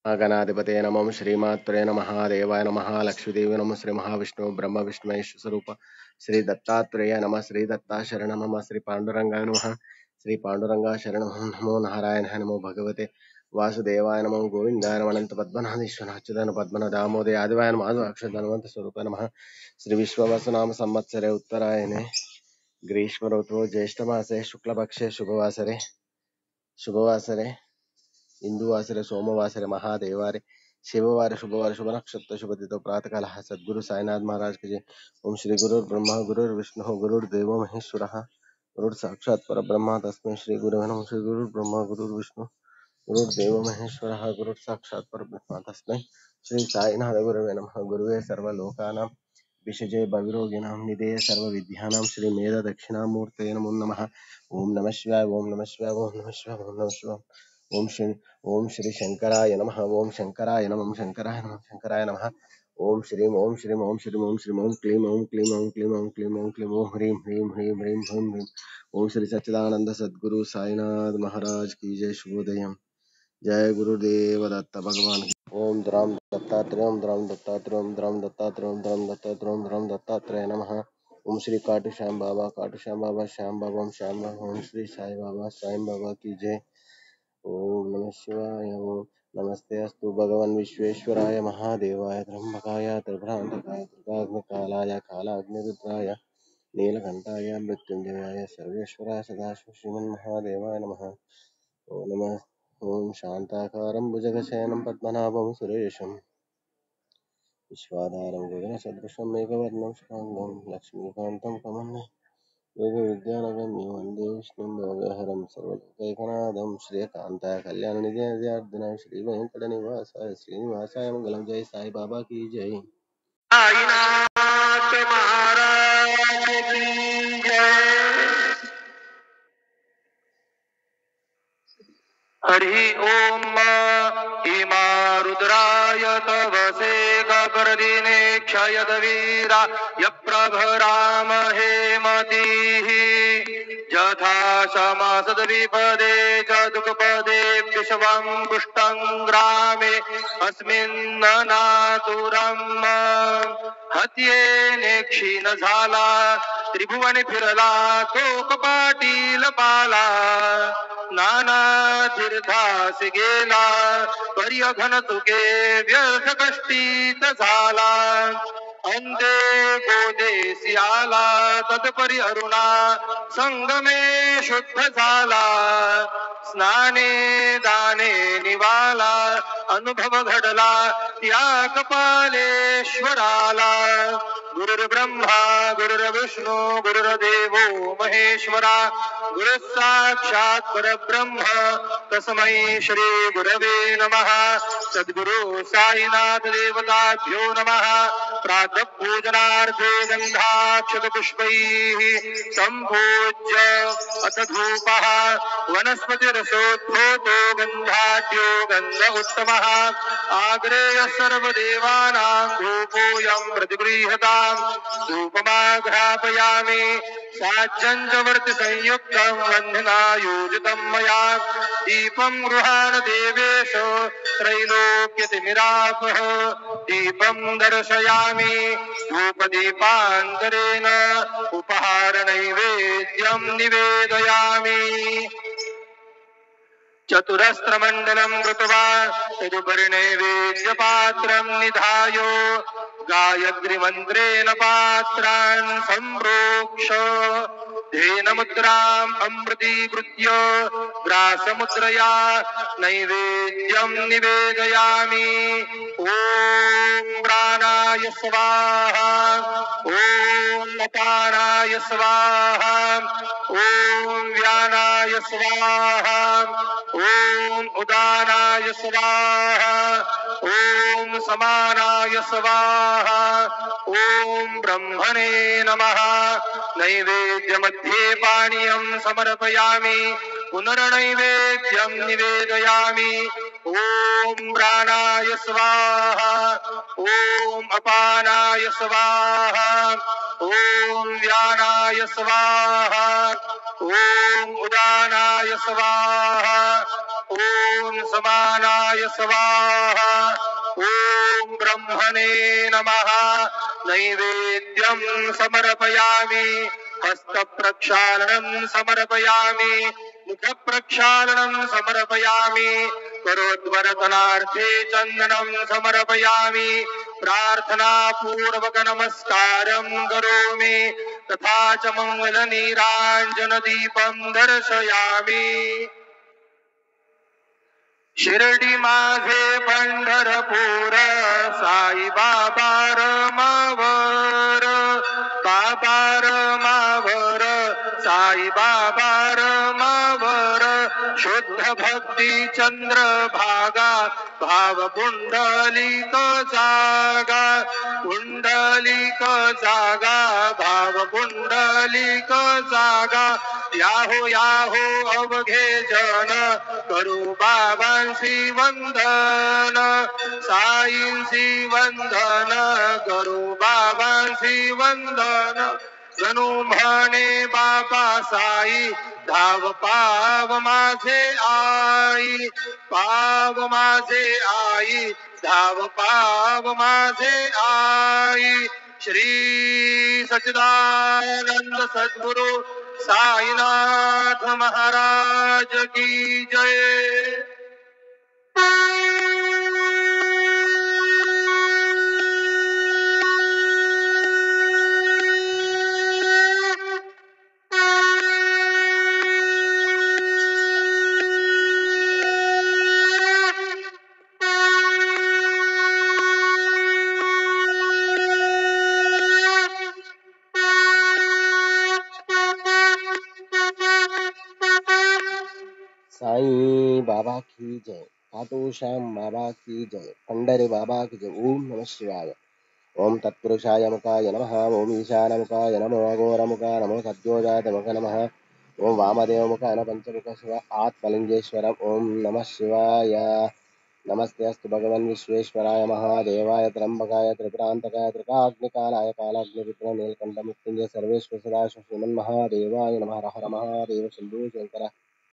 गणाधिपते नमः श्रीमात्रे नमः देवाय नमः लक्ष्मीदेवी नमः श्री महाविष्णु ब्रह्म विष्णु महेश स्वरूप श्री दत्तात्रेय नमः श्री दत्ता शरण नमः श्री पांडुरंगाय नमः श्री पांडुरंगा शरण नमो नारायणाय नमो भगवते वासुदेवाय नमो गोविंदाय नमः अनंत पद्मनाभीश्वर अच्युतान पद्मनाभ दामोदय आदिवाय नमः अक्षर धनवंत स्वरूप नमः श्री विश्ववसुनाम संवत्सरे उत्तरायणे ग्रीष्म ऋतु ज्येष्ठ मासे शुक्लपक्षे शुभवासरे इंदुवासरे सोमवासरे महादेवारे शिववारे शुभवारे शुभ नक्षत्र शुभ तिथि प्रातःकाल सद्गुरु साईनाथ महाराज के जय। ओम श्री गुरुर् ब्रह्मा गुरुर्विष्णु गुरुर्देवो महेश्वरः गुरुर् साक्षात् परब्रह्म तस्मै श्री गुरुवे नमः। श्री गुरुर्ब्रह्मा गुरुर्विष्णु गुरुर्देवो महेश्वरः गुरुर् साक्षात् परब्रह्म तस्मै श्री साईनाथ गुरुवे नमः। गुरुवे सर्वलोकानां विषजे भविरोगिणां निधये सर्वविद्यानां श्री मेध दक्षिणामूर्तये नमो नमः। ओम नमः शिवाय ओम नमः शिवाय ओम नमः शिवाय ओम नमः शिवाय। ओम श्री शंकराय नमः ओम शंकराय नमः ओम शंकराय नमः शंकराय नमः। ओम श्रीं ओम श्रीं ओम श्रीं ओम श्रीं ओम क्लीं ओम क्लीं ओम क्लीं ओम क्लीं ओम क्लीं ओम ह्रीं ह्रीं ह्रीं ह्रीं ह्रीं ह्रीं। ओम श्री सच्चिदानंद सद्गुरु साईनाथ महाराज की जय। शुभोदय। जय गुरुदेव दत्त भगवान। ओम द्राम दत्तात्रेय ओम द्राम दत्तात्रेय ओम द्राम दत्तात्रेय ओम द्राम दत्तात्रेय ओम द्राम दत्तात्रेय नमः। ओम श्री काटू श्याम बाबा श्याम बाबा ओम श्याम बाबा ओम श्री साई बाबा की जय। ओम नमः शिवाय। ओम नमस्ते अस्तु भगवान विश्वेश्वराय महादेवाय त्र्यंबकाय त्रिभ्रांतकाय त्रिकाग्निकालाय कालाग्निरुद्राय नीलकंठाय मृत्युंजयाय सर्वेश्वराय सदाशिव श्रीमन्महादेवाय नमः। ओम नमः। ओम शांताकारं भुजगशयनं पद्मनाभं सुरेशं विश्वाधारं गगनसदृशं मेघवर्णं शुभांगं लक्ष्मीकान्तं कमलम् योगविद्यानगम्यं वन्दे विष्णुं भवहरं सर्वलोकैकनाथं श्रीकान्ताय कल्याणनिधयार्दनाय श्रीवेङ्कटनिवासाय श्रीनिवासाय मंगलम। जय साई बाबा की जय। साईनाथ महाराज की जय। हरि ओम इमा रुद्राय तवसे कपर्दिने क्षयदवीरा यप्रभराम हेमतिः यथा समासद्विपदे च दुःखपदे विश्वं पुष्टं ग्रामे अस्मिन् नातुरम् हत्येने क्षीण झाला त्रिभुवन फिरला तो कपाटील पाला नाना तीर्थास गेला पर्यघन तुके व्यर्थ कष्टीत झाला अंते गोदेसी आला तत्परी अरुणा संगमे शुद्ध झाला स्नाने दाने निवाला अनुभव घडला त्या कपालेश्वराला गुरुर्ब्रह्मा गुरुर्विष्णू गुरुर्देवो महेश्वरा गुरु साक्षात् परब्रह्म तस्मै श्री गुरवे नमः। सद्गुरु साईनाथ देवताभ्यो नमः। प्रातः पूजनार्थे गंधाक्षत पुष्पैः संपूज्य अथ धूपः वनस्पतिरसोद्भूतो गंधाढ्यो गंध उत्तमः आग्रेय सर्वदेवानां धूपोऽयं प्रतिगृह्यताम् धूपमाघ्रापयामि साज्जञ्चवर्ति संयुक्तं वह्निनायोजितं मया दीपं गृहाण देवेश त्रैलोक्यतिमिरापः दीपं दर्शयामि धूपदीपान्तरेण उपहारनैवेद्यं निवेदयामि चतुरस्त्रमण्डलं कृत्वा तदुपरि नैवेद्यपात्रं निधाय गायत्रीमन्त्रेण पात्रान् सम्प्रोक्ष धेनमुद्राम् अमृतीकृत्य ग्रासमुद्रया नैवेद्यं निवेदयामि। ॐ प्राणाय स्वाहा ॐ अपानाय स्वाहा ॐ व्यानाय स्वाहा ॐ उदानाय स्वाहा ॐ समानाय स्वाहा ॐ ब्रह्मणे नमः। नैवेद्यमध्ये पानीयं समर्पयामि पुनर्नैवेद्यं निवेदयामि। ॐ प्राणाय स्वाहा ॐ अपानाय स्वाहा ॐ व्यानाय स्वाहा ॐ उदानाय स्वाहा ॐ समानाय स्वाहा ॐ ब्रह्मणे नमः नैवेद्यं समर्पयामि हस्तप्रक्षालनं समर्पयामि मुखप्रक्षालनं समर्पयामि करोद्वरतनार्थे चन्दनं समर्पयामि प्रार्थनापूर्वक नमस्कारं करोमि तथा च मङ्गलनीराञ्जनदीपं दर्शयामि शिर्डी माझे पंढरपूर साई बाबा रमावर बाबा रमावर साई बाबा रमावर शुद्ध भक्ती चंद्र भागा भाव पुंडलिक जागा पुंडलिक जागा भाव पुंडलिक जागा याहो याहो अवघे जन करू बाबांशी वंदन साईंशी वंदन करू बाबांशी वंदन जणू म्हणे बाबा साई धाव पाव माझे आई पाव माझे आई धाव पाव माझे आई श्री सच्चिदानंद सद्गुरु साईनाथ महाराज की जय। साई बाबा की जय खाटू श्याम बाबा की जय पंढरी बाबा की जय। ओम नमः शिवाय। ओम तत्पुरुषाय मुखाय नमः ओम ईशानमुखाय नमो अघोरमुखाय नमो सद्योजातमुख नमः ओम वामदेवमुखाय नमः पंचमुख शिव आत्मलिंगेश्वरम् ओम नमः शिवाय। नमस्ते अस्तु भगवन् विश्वेश्वराय महादेवाय त्र्यंबकाय त्रिपुरांतकाय त्रिकाग्निकालाय कालाग्निरुद्र नीलकंठ मृत्युंजय सर्वेश्वर सदाशिव श्रीमन्महादेवाय नमः। हर हर महादेव शंभो शंकर।